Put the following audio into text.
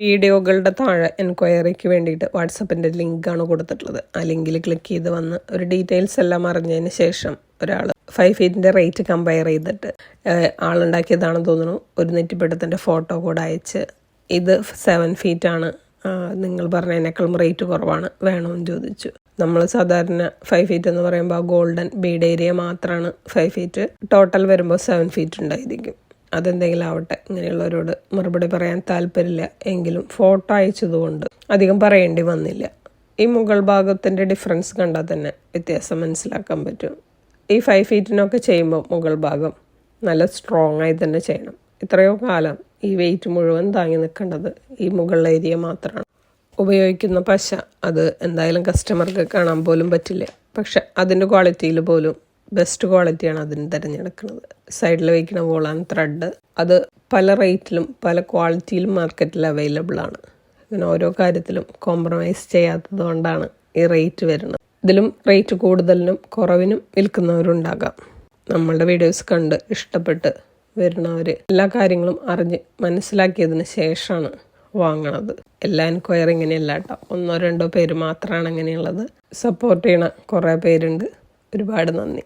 വീഡിയോകളുടെ താഴെ എൻക്വയറിക്ക് വേണ്ടിയിട്ട് വാട്സപ്പിൻ്റെ ലിങ്കാണ് കൊടുത്തിട്ടുള്ളത്. ആ ലിങ്കിൽ ക്ലിക്ക് ചെയ്ത് വന്ന് ഒരു ഡീറ്റെയിൽസ് എല്ലാം അറിഞ്ഞതിന് ശേഷം ഒരാൾ 5 ഫീറ്റിൻ്റെ റേറ്റ് കമ്പയർ ചെയ്തിട്ട് ആളുണ്ടാക്കിയതാണെന്ന് തോന്നുന്നു ഒരു നെറ്റിപ്പട്ടത്തിൻ്റെ ഫോട്ടോ കൂടെ അയച്ച് ഇത് 7 ഫീറ്റാണ്, നിങ്ങൾ പറഞ്ഞതിനേക്കാളും റേറ്റ് കുറവാണ്, വേണമെന്ന് ചോദിച്ചു. നമ്മൾ സാധാരണ 5 ഫീറ്റ് എന്ന് പറയുമ്പോൾ ഗോൾഡൻ ബീഡ് ഏരിയ മാത്രമാണ് 5 ഫീറ്റ്, ടോട്ടൽ വരുമ്പോൾ 7 ഫീറ്റ് ഉണ്ടായിരിക്കും. അതെന്തെങ്കിലും ആവട്ടെ, ഇങ്ങനെയുള്ളവരോട് മറുപടി പറയാൻ താല്പര്യമില്ല. എങ്കിലും ഫോട്ടോ അയച്ചതുകൊണ്ട് അധികം പറയേണ്ടി വന്നില്ല. ഈ മുകൾ ഭാഗത്തിൻ്റെ ഡിഫറൻസ് കണ്ടാൽ തന്നെ വ്യത്യാസം മനസ്സിലാക്കാൻ പറ്റും. ഈ 5 ഫീറ്റിനൊക്കെ ചെയ്യുമ്പോൾ മുകൾ ഭാഗം നല്ല സ്ട്രോങ് ആയി തന്നെ ചെയ്യണം. ഇത്രയോ കാലം ഈ വെയിറ്റ് മുഴുവൻ താങ്ങി നിൽക്കേണ്ടത് ഈ മുകൾ ഏരിയ മാത്രമാണ്. ഉപയോഗിക്കുന്ന പശ അത് എന്തായാലും കസ്റ്റമർക്ക് കാണാൻ പോലും പറ്റില്ല. പക്ഷെ അതിൻ്റെ ക്വാളിറ്റിയിൽ പോലും ബെസ്റ്റ് ക്വാളിറ്റിയാണ് അതിന് തിരഞ്ഞെടുക്കുന്നത്. സൈഡിൽ വയ്ക്കുന്ന വോളാൻ ത്രെഡ് അത് പല റേറ്റിലും പല ക്വാളിറ്റിയിലും മാർക്കറ്റിൽ അവൈലബിൾ ആണ്. അങ്ങനെ ഓരോ കാര്യത്തിലും കോംപ്രമൈസ് ചെയ്യാത്തത് കൊണ്ടാണ് ഈ റേറ്റ് വരുന്നത്. ഇതിലും റേറ്റ് കൂടുതലിനും കുറവിനും വിൽക്കുന്നവരുണ്ടാകാം. നമ്മളുടെ വീഡിയോസ് കണ്ട് ഇഷ്ടപ്പെട്ട് വരുന്നവർ എല്ലാ കാര്യങ്ങളും അറിഞ്ഞ് മനസ്സിലാക്കിയതിന് ശേഷമാണ് വാങ്ങണത്. എല്ലാ എൻക്വയറി ഇങ്ങനെയല്ല കേട്ടോ, 1-2 പേര് മാത്രമാണ് അങ്ങനെയുള്ളത്. സപ്പോർട്ട് ചെയ്യണ കുറേ പേരുണ്ട്. ഒരുപാട് നന്ദി.